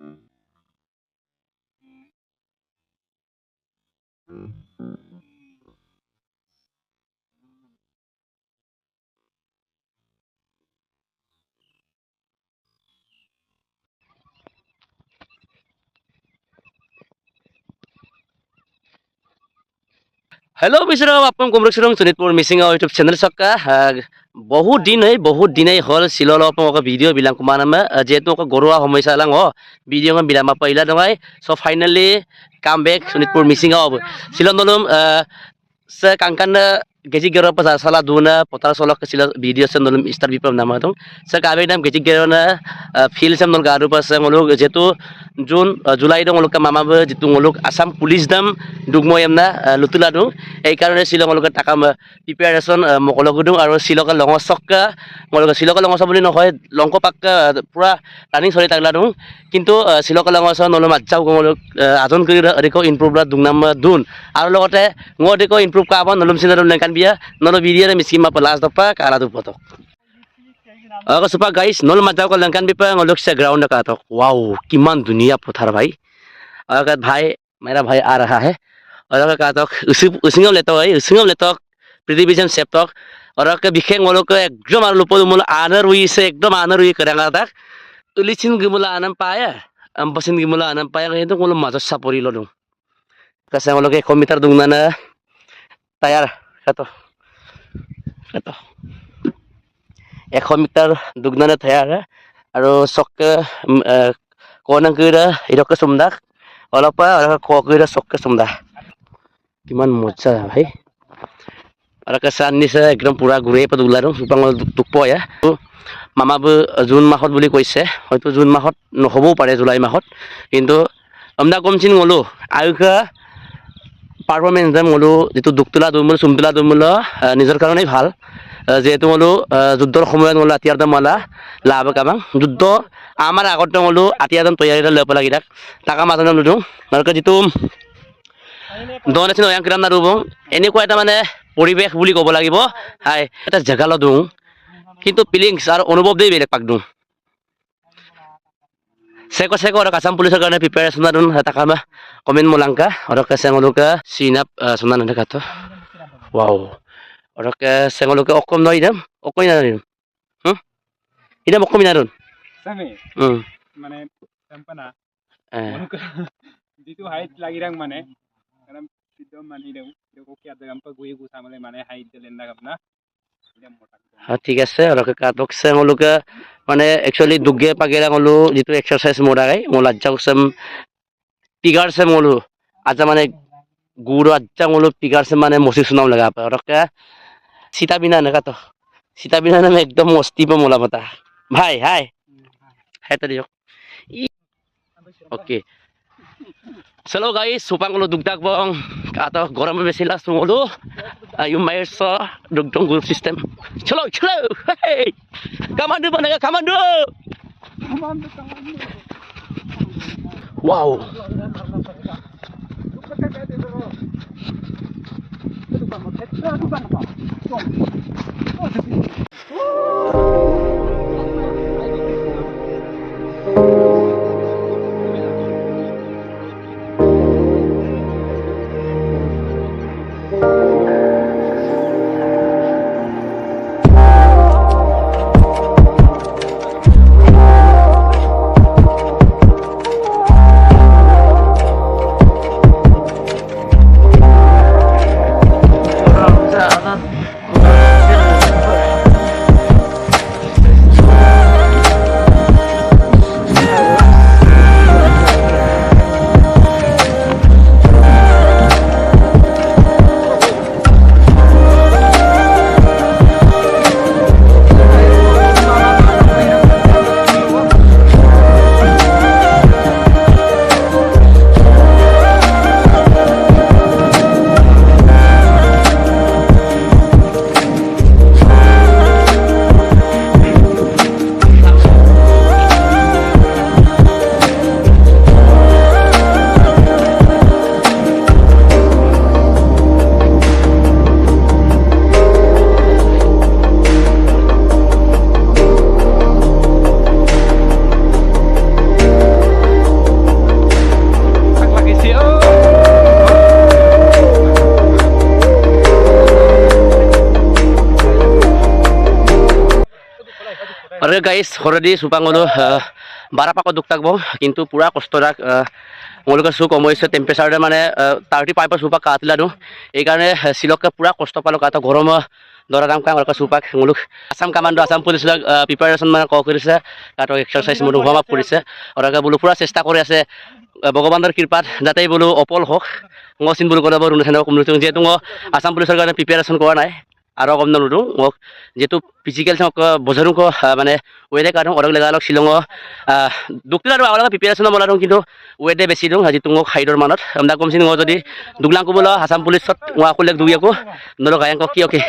hello मिश्र अपन कुमरक्षरम Sonitpur missing YouTube channel सबका बहुत दिन हल सिलल वीडियो बिलां कुमानम जेहेतु गरुआ समस्या लांग वीडियो बिलामा पहिला दंगाय so finally come back Sonitpur Mising सिलल नलुम से कांकान गेजिक गेरो पसा साला दुना पतार सोलक सिलल वीडियो से नलुम स्टार बिपम नामा दं से काबे नाम गेजिक गेरो ना फिल से नल गारु पास ngoluk जेहेतु जून जुलाई दं ngoluk मामाबो जितु ngoluk आसाम पुलिस दाम दुगमयमना लुतुला दं এই কারণে শিলংলক টাকা প্রিপারেশন মকলক দং আর শিলক লংসকা মলক শিলক লংস বুলি নহয় লংক পাক্কা পুরা রানিং চলি থাকলা দং কিন্তু শিলক লংস নল মাজাও গমলক আজন কৰি রেকো ইমপ্রুভ লা দুংনাম দুন আর লগতে ngodeko ইমপ্রুভ কাব নলম সিনারম নেকান বিয়া নল ভিডিও মিসকি মা প্লাস দপা কালা দুপতো আগো সুপা গাইস নল মাজাও ক লংকান বিপা ngolok से ग्राउंड का तो वाओ किमान दुनिया पथार भाई अगर भाई मेरा भाई आ रहा है और का तो उसिंगम लेतो पृथ्वी सेप्टक और के बिखे ngolok एकदम आर लुपो मुल आनर हुई से एकदम आनर हुई करंगा तक उलिसिन गिमुला आनम पाया अम्पसिन गिमुला आनम पाया itu ngolok majo sapori lo dong kase ngolok 100 meter dungna tayar kato 100 meter dugna tayar aro sok konang kira idok sumdak olapa ko kira sok sumdak किमान मजा भाई और केसान निसे एकदम पूरा घुरे पे दुला दं सुपांग दुखप या मामाबो जून माहत বুলি কইছে হয়তো জুন মাহত নহবও পারে জুলাই মাহত কিন্তু আমদা কমচিন গলো আয়ুকা পারফরম্যান্স দাম গলো যেটো দুকতলা দুমুল সুমতলা দুমুল নিজৰ কাৰণেই ভাল যেহেতু গলো যুদ্ধৰ সময়ত গলো আতিয়াৰ দাম মালা লাভ কাবাং যুদ্ধ আমাৰ আগত গলো আতিয়াৰ দাম তৈয়াৰী লব লাগি টাকা মাজন লুদুং আৰু যেটো donation yang kiram narubong এনেকুৱা এটা মানে পৰিবেশ বুলি ক'ব লাগিব হাই এটা জায়গা লদুং কিন্তু ফিলিংস আৰু অনুভৱ দেই বেলেগ পাক দুং সেকো আর আসাম পুলিশের কারণে প্রিপারেশন আদুন তাকামা কমেন্ট মোলাঙ্কা আর কে সেঙ্গলুকা সিনাপ সুনান কাতো ওয়াও আর কে সেঙ্গলুকা অকম নই দাম অকই না দিম এটা অকম না দুন সামে মানে সম্পনা যেটো হাইট লাগিরাং মানে কারণ সিদ্ধম মানি দেউ দেখো কি আদে গামপা গুই গু সামলে মানে হাইট দিলেন না আপনা হ্যাঁ ঠিক আছে আর কাতক সেঙ্গলুকা মানে एक्चुअली दुगे पागेरा ngolu जितु एक्सरसाइज मोडागाय मोला जावसम पिगार से ngolu आजा माने गुरु आजा ngolu पिगार से माने मोसी सुनाम लगा पर और का सीता बिना न का तो सीता बिना में एकदम मस्ती पे मोला बता भाई हाय है तो ओके चलो गाइस सुपांगलो दुगदाक बं कातो गरम में बेसिला सुंगलो यू माइट सो दुगदंग ग्रुप सिस्टम चलो हे कमांडो बनेगा commando wow Ore guys, already supang ulo bara pa ko duktak bo kintu pura kosto rak ngolok su komoise temperature mane 35 supa katila do ei karone silok pura kosto palo kata gorom dora ram ka ngolok supak ngolok asam commando asam police lag preparation মানে ক কৰিছে কাটো exercise মনো warm up কৰিছে ওৰাকা বলো পুৰা চেষ্টা কৰি আছে ভগৱানৰ কৃপাত যাতে বলো অপল হোক ngsin bulu কলা বৰু নথনা কমিউনিটি যেহেতু আসাম পুলিশেৰ কাৰণে প্ৰিপাৰেশন কৰা নাই আৰু কম নলু মোক যেহেতু ফিজিক্যাল বজাৰো মানে ওয়েদে কাৰণ অৰক লেগা লক শিলং দুকলা আৰু আগলা প্ৰিপাৰেশন বলাৰো কিন্তু ওয়েদে বেছি দিওঁ আজি তুঙক হাইডৰ মানত আমদা কমছিন যদি দুগলাং কবল আসাম পুলিচত ওয়া কুলেক দুগিয়াকো নল গায়ক কি okay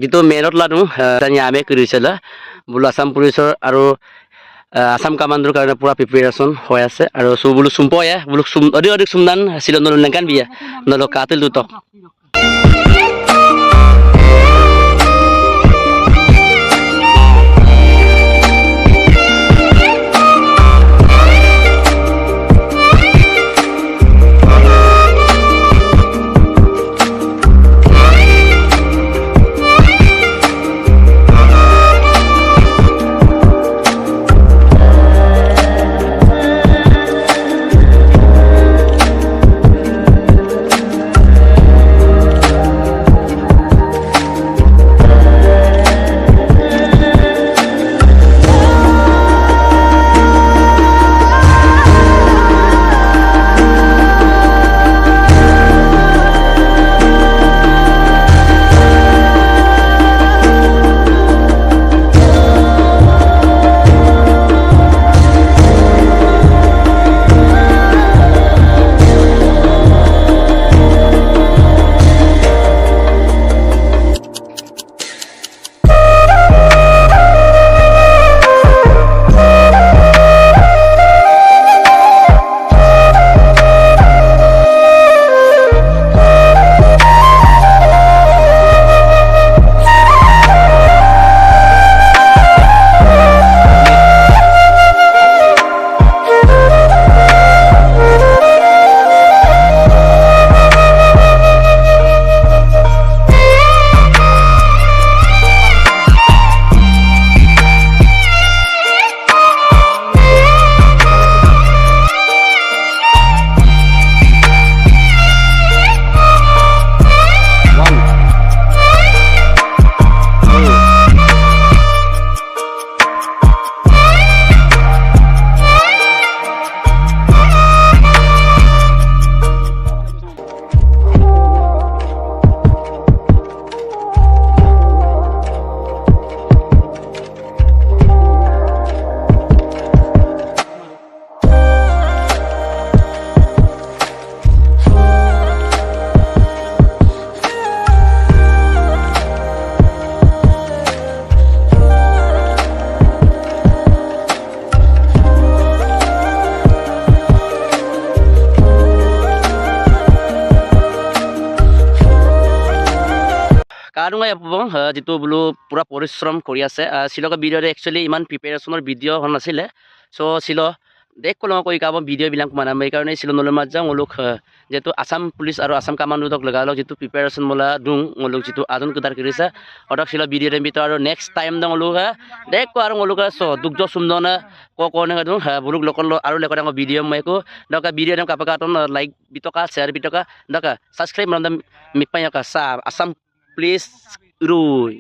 gitu menot lanu tanya ame কৰিছিল বুলো আসাম পুলিচৰ আৰু আসাম কামাণ্ডৰ কাৰণে পুৰা প্ৰিপাৰেচন হৈ আছে আৰু সো বুলো সুম্পয়া বুলো অধিক অধিক সুমদান ছিল নল নেকান বিয়া নল কাতিল দুটক কারণ যেটো বলো পুরা পরিশ্রম কৰি আছে শিলকৰ ভিডিঅ'তে একচুয়ালি ইমান প্ৰিপাৰেচনৰ ভিডিঅ' হন নাছিলে সো শিল দেখ কলম কৈ কাব ভিডিঅ' বিলাক মানে এই কাৰণে শিল নলমাত যাওঁ লোক যেহেতু আসাম পুলিশ আৰু আসাম কামাণ্ডোক লগালগ যিটো প্ৰিপেৰেশ্যন মোলা দুং অলক যিটো আদন কুদাৰ কৰিছে অটক ছিল ভিডিঅ' টাইম ভিতৰত আৰু নেক্সট টাইম দং অলক দেখ আৰু অলক দুগ্ধ সুন্দৰ কনে দং বুলুক লোকল আৰু লেকৰ ভিডিঅ' মইকো দকা ভিডিঅ' টাইম কাপাকাটন লাইক বিটকা শ্বেয়াৰ বিটকা দকা সাবস্ক্ৰাইব মৰম মিকপাই কা সা আসাম পুলিশ ৰুই